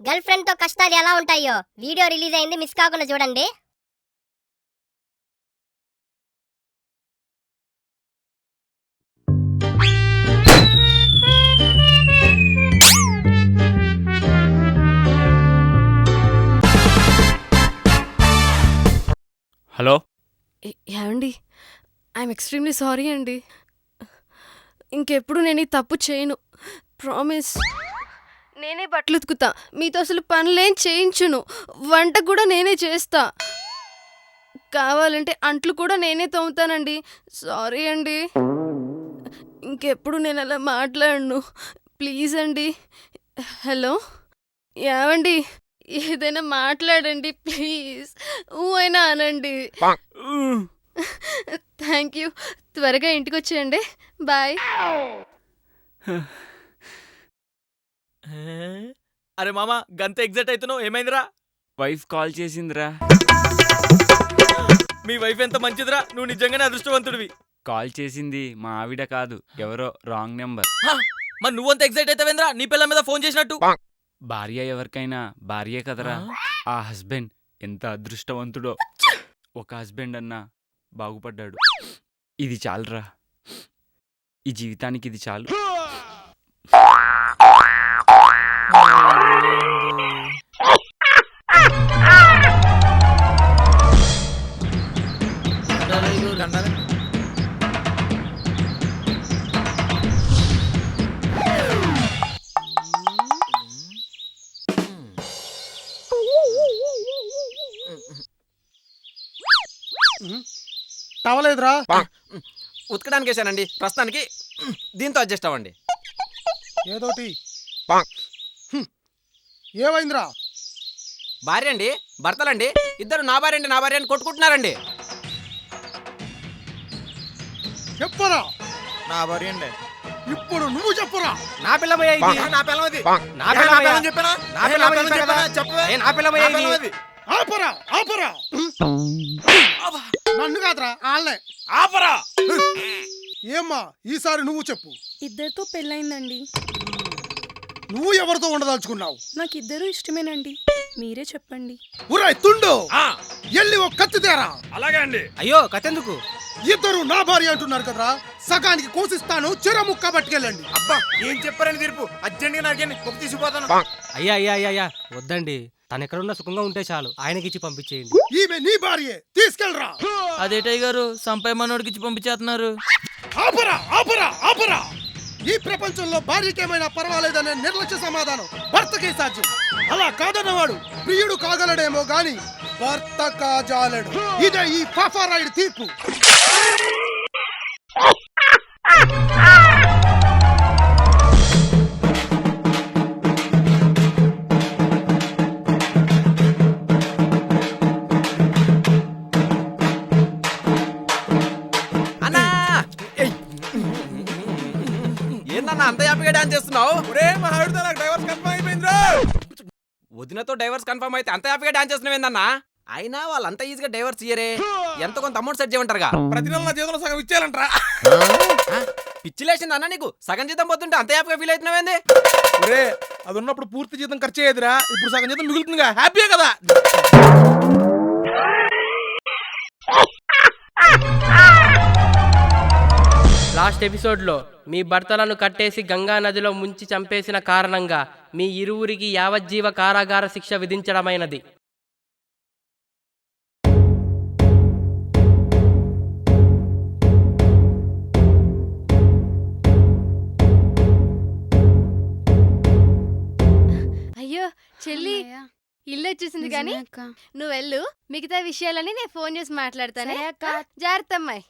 Girl friend తో కష్టాలు ఎలా ఉంటాయో వీడియో రిలీజ్ అయింది, మిస్ కాకుండా చూడండి. హలో ఏమండి, ఐఎమ్ ఎక్స్ట్రీమ్లీ సారీ అండి. ఇంకెప్పుడు నేను ఈ తప్పు చేయను, ప్రామిస్. నేనే బట్టలు ఉతుకుతా, మీతో అసలు పనులేం చేయించును, వంట కూడా నేనే చేస్తా, కావాలంటే అంట్లు కూడా నేనే తోముతానండి. సారీ అండి, ఇంకెప్పుడు నేను అలా మాట్లాడను, ప్లీజ్ అండి. హలో ఏమండి, ఏదైనా మాట్లాడండి ప్లీజ్, అయినా అనండి. థ్యాంక్ యూ, త్వరగా ఇంటికి వచ్చేయండి, బాయ్. అరే మామ, గంత ఎగ్జైట్ అవుతున్నావు, ఏమైందిరా? వైఫ్ కాల్ చేసిందిరా. మీ వైఫ్ ఎంత మంచిదిరా, నువ్వు నిజంగానే అదృష్టవంతుడివి. కాల్ చేసింది మా ఆవిడ కాదు, ఎవరో రాంగ్ నెంబర్. మరి నువ్వంత ఎగ్జైట్ అవుతావేంద్రా, నీ పిల్ల మీద ఫోన్ చేసినట్టు? భార్య ఎవరికైనా భార్యే కదరా. ఆ హస్బెండ్ ఎంత అదృష్టవంతుడో, ఒక హస్బెండ్ అన్నా బాగుపడ్డాడు. ఇది చాలురా, ఈ జీవితానికి ఇది చాలు. టవలేదురా, ఉతకడానికి వేసానండి, ప్రస్తుతానికి దీంతో అడ్జస్ట్ అవ్వండి. ఏదోటి. ఏమైందిరా? భార్య అండి, భర్తలండి, ఇద్దరు నా భార్య అండి నా భార్య అని కొట్టుకుంటున్నారండి. చెప్పరా? నా భార్య అండి. ఇప్పుడు నువ్వు చెప్పురా. నా పిల్ల పోయే ఇది. నా పిల్ల అది. నా పిల్ల పోయే చెప్పనా? నా పిల్ల పోయే చెప్పనా? చెప్పు. నా పిల్ల పోయే ఇది. ఆపరా, ఆపరా. నన్ను కాదురా, ఆళ్ళే. ఆపరా. ఏమ్మా, ఈసారి నువ్వు చెప్పు. ఇద్దరితో పెళ్ళైందండి. నువ్వు ఎవరితో ఉండదలుచుకున్నావు? నాకు ఇద్దరు ఇష్టమేనండి, మీరే చెప్పండి. ఉరాయ్ తుండు, ఎల్లి ఒక కత్తి తేరా. అలాగే అండి. అయ్యో కత్తెందుకు? ఇద్దరు నా భార్య అంటున్నారు కదరా, సగానికి కోసిస్తాను, చిర ముక్క పట్టుకెళ్ళండి. అబ్బా, ఏం చెప్పారని తీర్పు, అర్జెంట్గా నాకేంటి కుక్క తీసిపోతాను. అయ్యా అయ్యా అయ్యా అయ్యా, వద్దండి, తను ఎక్కడున్నా సుఖంగా ఉంటే చాలు, ఆయనకిచ్చి పంపించేయండి. ఈమె నీ భార్యే, తీసుకెళ్ళరా. అదేటయ్య గారు, సంపై మనోడికి ఇచ్చి పంపించేస్తున్నారు. ఆపరా, ఆపరా, ఆపరా. ఈ ప్రపంచంలో భార్యకేమైనా పర్వాలేదనే నిర్లక్ష్య సమాధానం భర్తకే సాధ్యం. అలా కాదన్నవాడు ప్రియుడు కాగలడేమో గాని భర్త కాజాలడు. ఇదే ఈ ఫాఫారాయుడు తీర్పు. ఏందన్నా అంత హ్యాపీగా డాన్స్ చేస్తున్నావు? వదినతో డైవర్స్ కన్ఫర్మ్ అయితే అంత హ్యాపీగా డాన్స్ చేస్తున్నావు ఏందన్నా? అయినా వాళ్ళంతా ఈజీగా డైవర్స్ ఇయ్యరే, ఎంత కొంత అమౌంట్ సెట్ చేయమంటారుగా. ప్రతి నెల నా జీతంలో సగం ఇచ్చేయాలంటరా. పిచ్చిలేసింది అన్న నీకు, సగం జీతం పోతుంటే అంత హ్యాపీగా ఫీల్ అవుతున్నావేంది? అది ఉన్నప్పుడు పూర్తి జీతం ఖర్చు అయ్యేదిరా, ఇప్పుడు సగం జీతం మిగులుతుందిగా, హ్యాపీయే కదా. లాస్ట్ ఎపిసోడ్లో మీ భర్తలను కట్టేసి గంగా నదిలో ముంచి చంపేసిన కారణంగా మీ ఇరువురికి యావజ్జీవ కారాగార శిక్ష విధించడమైనది. అయ్యో చెల్లి, ఇల్లు వచ్చేసింది కానీ నువ్వు వెళ్ళు, మిగతా విషయాలని నేను ఫోన్ చేసి మాట్లాడతానే. జాగ్రత్త అమ్మాయి.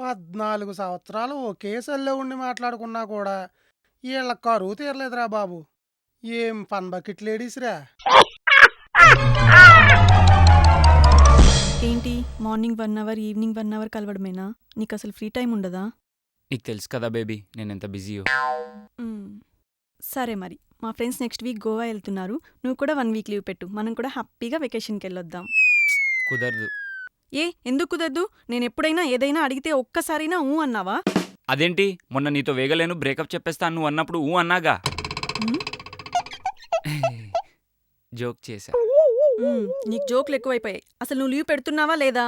14 సంవత్సరాలు ఒకే సెల్లో ఉండి మాట్లాడుకున్నా కూడా వీళ్ళ కరువు తీరలేదురా బాబు. ఏం ఫన్ బకెట్ లేడీస్రా. ఏంటి మార్నింగ్ 1 అవర్ ఈవినింగ్ 1 అవర్ కలవడమేనా? నీకు అసలు ఫ్రీ టైం ఉండదా? నీకు తెలుసు కదా బేబీ, నేను ఎంత బిజీయో. సరే మరి, మా ఫ్రెండ్స్ నెక్స్ట్ వీక్ గోవా వెళ్తున్నారు, నువ్వు కూడా 1 వీక్ లీవ్ పెట్టు, మనం కూడా హ్యాపీగా వెకేషన్కి వెళ్ళొద్దాం. కుదరదు. ఎందుకు కుదరదు? నేను ఎప్పుడైనా ఏదైనా అడిగితే ఒక్కసారైనా ఊ అన్నావా? అదేంటి, మొన్న నీతో వేగలేను బ్రేకప్ చెప్పేస్తా నువ్వు అన్నప్పుడు ఊ అన్నాగా. జోక్ చేశా. నీకు జోకులు ఎక్కువైపోయాయి. అసలు నువ్వు లీవ్ పెడుతున్నావా లేదా?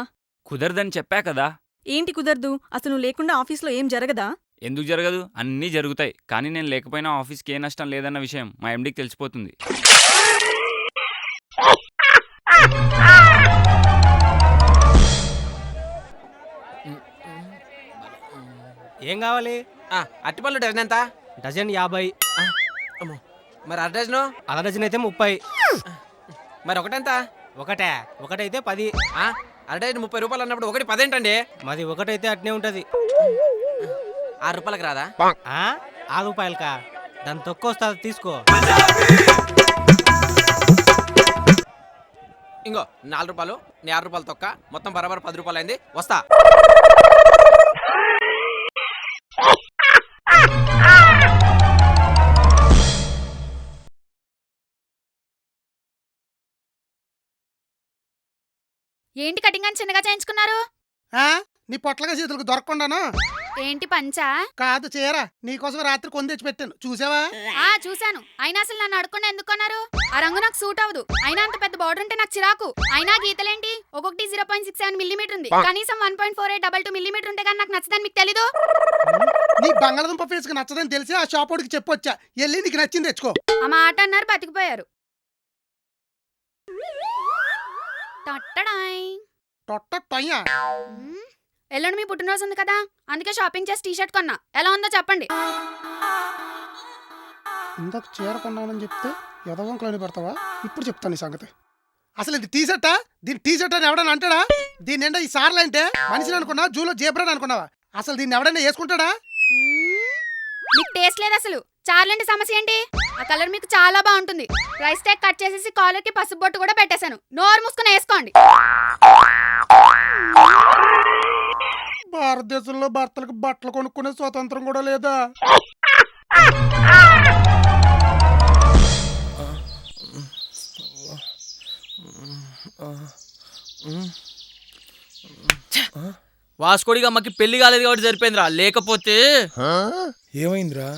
కుదరదని చెప్పా కదా. ఏంటి కుదరదు? అసలు నువ్వు లేకుండా ఆఫీస్లో ఏం జరగదా? ఎందుకు జరగదు? అన్నీ జరుగుతాయి. కానీ నేను లేకపోయినా ఆఫీస్కి ఏ నష్టం లేదన్న విషయం మా ఎండీకి తెలిసిపోతుంది. ఏం కావాలి? అట్టిపళ్ళు డజన్ ఎంత? డజన్ 50. మరి అర డజను? అర డజన్ అయితే 30. మరి ఒకటెంత? ఒకటైతే 10. అర డజన్ 30 రూపాయలు అన్నప్పుడు ఒకటి 10 ఏంటండి? మాది ఒకటైతే అట్నే ఉంటది. 6 రూపాయలకి రాదా? 6 రూపాయలకా? దాని తొక్క వస్తుంది, తీసుకో. ఇంకో 4 రూపాయలు, నీ 6 రూపాయలు తొక్క, మొత్తం బరాబర్ 10 రూపాయలు అయింది. వస్తా. ఏంటి కటింగ్ అని చిన్నగా చేయించుకున్నారు? నీ పొట్లగా చేతులకు దొరకకుండాను. ఏంటి పంచా? కాదు చీర, నీకోసం రాత్రి కొని తెచ్చి పెట్టాను, చూసావా? చూశాను. అయినా అసలు నన్ను అడగకుండా ఎందుకు కొన్నారు? ఆ రంగు నాకు సూట్ అవ్వదు. అయినా అంత పెద్ద బార్డర్ ఉంటే నాకు చిరాకు. అయినా గీతలేంటి? ఒక్కొక్కటి 0.67 మిల్లీమీటర్ ఉంది. కనీసం 1.4822 మిల్లీమీటర్ ఉంటే కానీ నాకు నచ్చదని మీకు తెలీదు? నీ బంగాళదుంప ఫేస్ కి నచ్చదని తెలిసి ఆ షాప్ వాడికి చెప్పొచ్చా, వెళ్ళి నీకు నచ్చింది తెచ్చుకో. ఆ మాట అన్నారు, బతికిపోయారు. టట్టడాయ్. టొట్టయ్యా. ఎల్లుండి మీ పుట్టినరోజు ఉంది కదా, అందుకే షాపింగ్ చేసి టీషర్ట్ కొన్నా. ఎలా ఉందో చెప్పండి. ఇందాక చీర కొన్నానని చెప్తే ఎదవంకులని పెడతావా? ఇప్పుడు చెప్తాను ఈ సంగతి. అసలు ఇది టీషర్టా? దీని టీషర్ట్ అని ఎవడన్నా అంటాడా? దీని నిండా ఈ సార్లు అంటే మనిషిని అనుకున్నా, జూలో జేబ్రాని అనుకున్నావా? అసలు దీన్ని ఎవడన్నా వేసుకుంటాడా? మీకు టేస్ట్ లేదు అసలు. చార్లేంటి సమస్య ఏంటి? ఆ కలర్ మీకు చాలా బాగుంటుంది. ప్రైస్ ట్యాగ్ కట్ చేసేసి కాలర్ కి పసుపు బొట్టు కూడా పెట్టేశాను. నోరు మూసుకుని వేసుకోండి. భారతదేశంలో భర్తలకు బట్టలు కొనుక్కునే స్వాతంత్రం కూడా లేదా? వాస్కోడిగా అమ్మకి పెళ్లి కాలేదు కాబట్టి సరిపోయిందిరా, లేకపోతే ఏమైందిరా?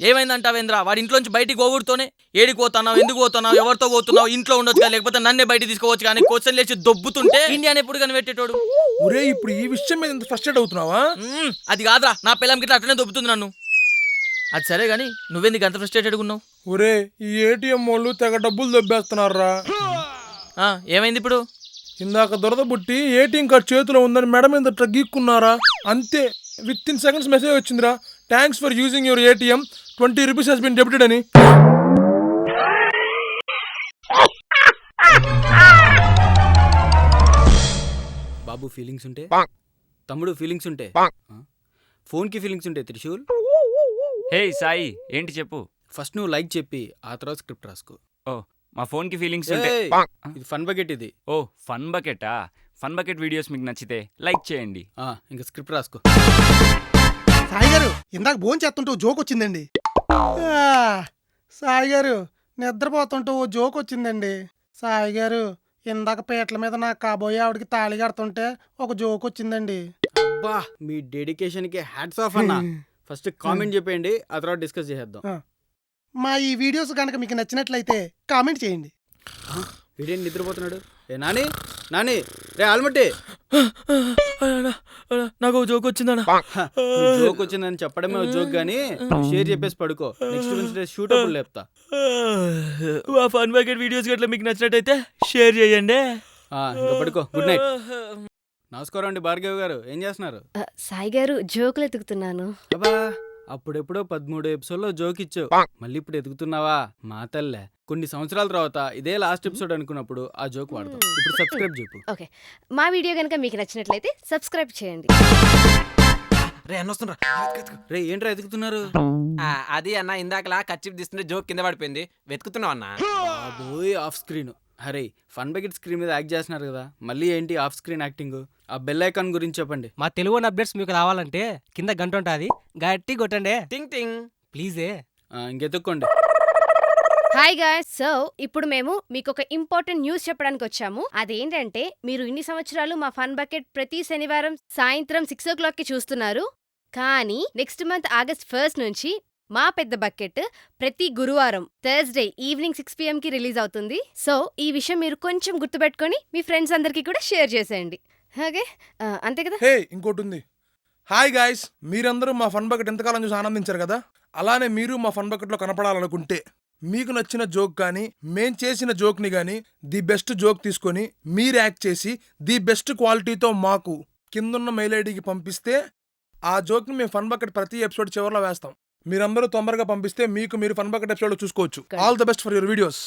ఏమైందంటావేంద్రా? వాడి ఇంట్లోంచి బయటికి పోగొడుతూనే ఏడికి పోతున్నావు, ఎందుకు పోతున్నావు, ఎవరితో పోతున్నావు, ఇంట్లో ఉండొచ్చు కానీ, లేకపోతే నన్నే బయటికి తీసుకోవచ్చు కానీ, క్వశ్చన్ లేచి దొబ్బుతుంటే ఇండియాని ఎప్పుడు కనిపెట్టేటోడు. ఒరే ఇప్పుడు ఈ విషయం మీద ఇంత ఫ్రస్ట్రేట్ అవుతున్నావా? అది కాదురా, నా పిల్లం గిట్లా అట్లనే దొబ్బుతుంది నన్ను. అది సరే గానీ నువ్వెందుకు అంత ఫ్రస్ట్రేటెడ్గా ఉన్నావు? ఒరే ఈ ఏటీఎం వాళ్ళు తెగ డబ్బులు దొబ్బేస్తున్నారా. ఏమైంది ఇప్పుడు? ఇందాక దొరద బుట్టి ఏటీఎం కార్డ్ చేతిలో ఉందని మెడ మీద ఇట్లా గీక్కున్నారా, అంతే. విత్ ఇన్ సెకండ్స్ మెసేజ్ వచ్చిందిరా, thanks for using your ATM, 20 rupees has been debited అని. బాబు ఫీలింగ్స్ ఉంటే, తమ్ముడు ఫీలింగ్స్ ఉంటే, ఫోన్కి ఫీలింగ్స్ ఉంటే త్రిశూల్. హే సాయి, ఏంటి చెప్పు. ఫస్ట్ నువ్వు లైక్ చెప్పి ఆ తర్వాత స్క్రిప్ట్ రాసుకో. ఓ మా ఫోన్కి ఫీలింగ్స్ ఉంటే. ఇది ఫన్ బకెట్. ఇది ఓ ఫన్ బకెటా? ఫన్ బకెట్ వీడియోస్ మీకు నచ్చితే లైక్ చేయండి. ఇంకా స్క్రిప్ట్ రాసుకో. సాయి గారు, ఇందాక భోజనం చేస్తుంటే ఓ జోక్ వచ్చిందండి. సాయి గారు, నిద్రపోతుంటూ ఓ జోక్ వచ్చిందండి. సాయి గారు, ఇందాక పీటల మీద నా కాబోయే ఆవిడకి తాళి కడుతుంటే ఒక జోక్ వచ్చిందండి. అబ్బా, మీ డెడికేషన్ కి హ్యాట్స్ ఆఫ్ అన్న. ఫస్ట్ కామెంట్ చెప్పేయండి, ఆ తర్వాత డిస్కస్ చేసేద్దాం. మా ఈ వీడియోస్ కనుక మీకు నచ్చినట్లయితే కామెంట్ చేయండి. వీడేంటి నిద్రపోతున్నాడు? నాని నాని, రే ఆల్మట్టి, నాకు జోక్ వచ్చిందన్నా. జోక్ వచ్చిందని చెప్పడమే జోక్ గానీ షేర్ చెప్పేసి పడుకో. నెక్స్ట్ వెన్స్డే షూట్ అప్పుడు లేపుతా. ఆ ఫన్ బకెట్ వీడియోస్ గట్లా మీకు నచ్చినట్టయితే షేర్ చేయండి. ఇంకా పడుకో. Good night. నమస్కారం అండి భార్గవ్ గారు, ఏం చేస్తున్నారు? సాయి గారు, జోకులు ఎతుకుతున్నాను. అబ్బా, అప్పుడెప్పుడో 13 ఎపిసోడ్లో జోక్ ఇచ్చావు, మళ్ళీ ఇప్పుడు ఎదుగుతున్నావా? మా తల్లే. కొన్ని సంవత్సరాల తర్వాత ఇదే లాస్ట్ ఎపిసోడ్ అనుకున్నప్పుడు ఆ జోక్ వాడతాం. ఇప్పుడు సబ్స్క్రైబ్ చెప్పు. ఓకే, మా వీడియో కనుక మీకు నచ్చినట్లయితే సబ్స్క్రైబ్ చేయండి. రే ఏంట్రా ఎదుగుతున్నారు? అది అన్న, ఇందాకలా కచ్చిప్ తీస్తుంటే జోక్ కింద పడిపోయింది, వెతుకుతున్నావు అన్న. బాబోయ్, off screen. Hare, fun bucket screen మీద యాక్ట్ చేస్తున్నారు కదా, మళ్ళీ ఏంటి ఆఫ్ స్క్రీన్ యాక్టింగ్? ఆ బెల్ ఐకాన్ గురించి చెప్పండి. మా తెలుగు అప్డేట్స్ మీకు రావాలంటే కింద గంట ఉంటుంది, గట్టి కొట్టండి. టింగ్ టింగ్ ప్లీజే. ఇంకెతుక్కోండి. హాయ్ గాయ్స్, సో ఇప్పుడు మేము మీకు ఒక ఇంపార్టెంట్ న్యూస్ చెప్పడానికి వచ్చాము. అదేంటంటే, మీరు ఇన్ని సంవత్సరాలు మా ఫన్ బకెట్ ప్రతి శనివారం సాయంత్రం 6 o'clock కి చూస్తున్నారు. కానీ నెక్స్ట్ మంత్ August 1st నుంచి మా పెద్ద బకెట్ ప్రతి గురువారం థర్స్డే ఈవినింగ్ 6 PM కి రిలీజ్ అవుతుంది. సో ఈ విషయం మీరు కొంచెం గుర్తుపెట్టుకొని మీ ఫ్రెండ్స్ అందరికీ కూడా షేర్ చేసేయండి. ఓకే, అంతే కదా. హే, ఇంకోటి ఉంది. హాయ్ గాయ్స్, మీరందరూ మా ఫన్ బకెట్ ఎంతకాలం చూసి ఆనందించారు కదా. అలానే మీరు మా ఫన్ బకెట్లో కనపడాలనుకుంటే మీకు నచ్చిన జోక్ కానీ మేం చేసిన జోక్ని కానీ ది బెస్ట్ జోక్ తీసుకొని మీరు యాక్ట్ చేసి ది బెస్ట్ క్వాలిటీతో మాకు కిందున్న మెయిల్ ఐడికి పంపిస్తే ఆ జోక్ని మేము ఫన్ బకెట్ ప్రతి ఎపిసోడ్ చివరిలో వేస్తాం. మీరందరూ తొందరగా పంపిస్తే మీరు ఫన్ బకెట్ ఎపిసోడ్ చూసుకోవచ్చు. All the best for your videos.